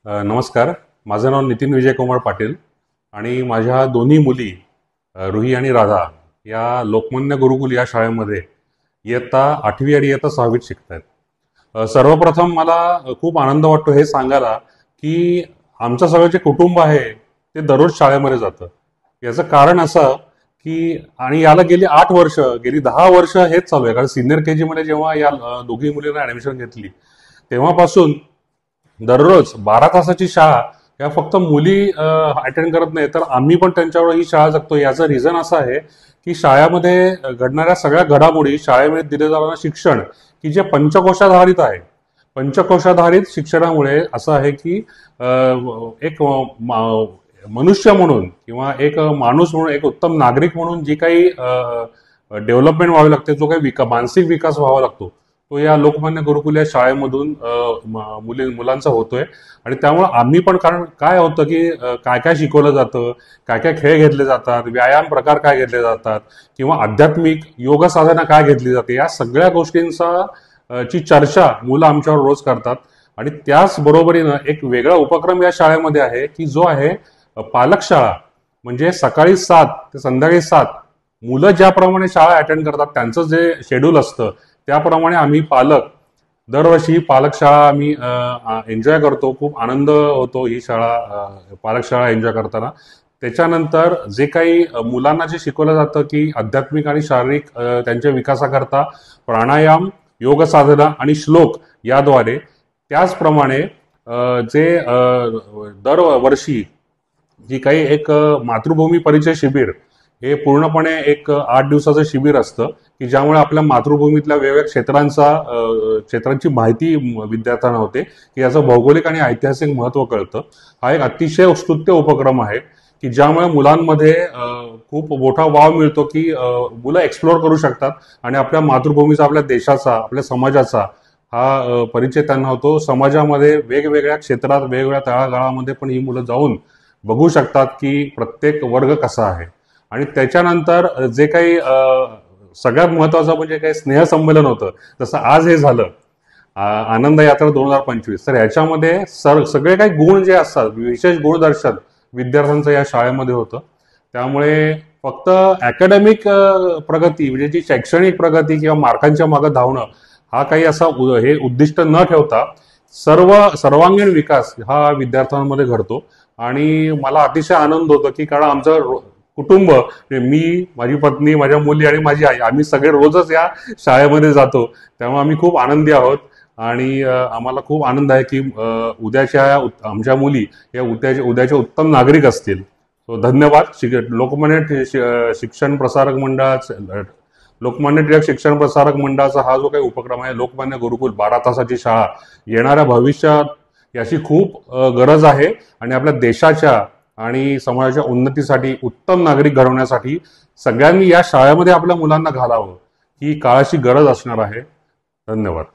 नमस्कार. माझं नाव नितीन विजय कुमार पाटील आणि माझ्या दोन्ही मुली रुही आणि राधा या लोकमान्य गुरुकुल या शाळेमध्ये इयत्ता 8वी आणि इयत्ता 6वीत शिकत आहेत. सर्वप्रथम मला खूप आनंद वाटतो हे सांगायला की आमचं सगळं जे कुटुंब आहे ते दररोज शाळेमध्ये जातं. याचं कारण असं की आणि याला गेली 8 वर्ष गेली 10 वर्ष हेच चालू आहे. कारण सिनियर KG मध्ये जेव्हा या दोघी मुलींना ऍडमिशन घेतली तेव्हापासून दररोज 12 तासाची शाळा या फक्त मुली अटेंड करत नाही तर आम्ही पण त्यांच्यावर ही शाळा जगतो. याचं रिझन असं आहे की शाळेमध्ये घडणाऱ्या सगळ्या घडामोडी शाळेमध्ये दिले जाणारं शिक्षण की जे पंचकोशाधारित आहे. पंचकोशाधारित शिक्षणामुळे असं आहे की एक मनुष्य म्हणून किंवा एक माणूस म्हणून एक उत्तम नागरिक म्हणून जी काही डेव्हलपमेंट व्हावी लागते, जो काही मानसिक विकास व्हावा लागतो तो या लोकमान्य गुरुकुल या शाळेमधून मुलांचा होतोय. आणि त्यामुळे आम्ही पण, कारण काय होतं की काय काय शिकवलं जातं, काय काय खेळ घेतले जातात, व्यायाम प्रकार काय घेतले जातात किंवा आध्यात्मिक योग साधना काय घेतली जाते, या सगळ्या गोष्टींचा ची चर्चा मुलं आमच्यावर रोज करतात. आणि त्याच बरोबरीनं एक वेगळा उपक्रम या शाळेमध्ये आहे की जो आहे पालक शाळा. म्हणजे सकाळी 7 ते संध्याकाळी 7 मुलं ज्याप्रमाणे शाळा अटेंड करतात त्यांचं जे शेड्यूल असतं त्याप्रमाणे आम्ही पालक दरवर्षी पालक शाळा आम्ही एन्जॉय करतो. खूप आनंद होतो ही शाळा पालक शाळा एन्जॉय करताना. त्याच्यानंतर जे काही मुलांना जे शिकवलं जातं की आध्यात्मिक आणि शारीरिक त्यांच्या विकासाकरता प्राणायाम, योग साधना आणि श्लोक याद्वारे, त्याचप्रमाणे जे दरवर्षी जी काही एक मातृभूमी परिचय शिबिर हे पूर्णपणे एक 8 दिवसाचं शिबिर असतं की ज्यामुळे आपल्या मातृभूमीतल्या वेगवेगळ्या क्षेत्रांची माहिती विद्यार्थ्यांना होते की याचं भौगोलिक आणि ऐतिहासिक महत्व कळतं. हा एक अतिशय उत्कृष्ट उपक्रम आहे की ज्यामुळे मुलांमध्ये खूप मोठा वाव मिळतो की मुलं एक्सप्लोअर करू शकतात आणि आपल्या मातृभूमीचा, आपल्या देशाचा, आपल्या समाजाचा हा परिचय त्यांना होतो. समाजामध्ये वेगवेगळ्या क्षेत्रात वेगवेगळ्या तळागाळामध्ये पण ही मुलं जाऊन बघू शकतात की प्रत्येक वर्ग कसा आहे. आणि त्याच्यानंतर जे काही सगळ्यात महत्वाचं म्हणजे काही स्नेहसंमेलन होतं, जसं आज हे झालं आनंद यात्रा 2025. तर ह्याच्यामध्ये सगळे काही गुण जे असतात, विशेष गुणदर्शन विद्यार्थ्यांचं या शाळेमध्ये होतं. त्यामुळे फक्त अकॅडमिक प्रगती म्हणजे जी शैक्षणिक प्रगती किंवा मार्कांच्या मागे धावणं हा काही असा हे उद्दिष्ट न ठेवता सर्वांगीण विकास हा विद्यार्थ्यांमध्ये घडतो. आणि मला अतिशय आनंद होतो की कारण आमचं कुटुंब, मी, माझी पत्नी, माझ्या मुली आणि माझी आई, आम्ही सगळे रोजच या शाळेमध्ये जातो. त्यामुळे आम्ही खूप आनंदी आहोत आणि आम्हाला खूप आनंद आहे की उद्याच्या आमच्या मुली या उद्याचे उत्तम नागरिक असतील. सो धन्यवाद. लोकमान्य शिक्षण प्रसारक मंडळाचा, लोकमान्य टिळक शिक्षण प्रसारक मंडळाचा हा जो काही उपक्रम आहे लोकमान्य गुरुकुल 12 तासाची शाळा, येणाऱ्या भविष्यात याची खूप गरज आहे. आणि आपल्या देशाच्या आणि समाजाच्या उन्नतीसाठी, उत्तम नागरिक घडवण्यासाठी सगळ्यांनी या शाळेमध्ये आपल्या मुलांना घालावं ही काळाची गरज असणार आहे. धन्यवाद.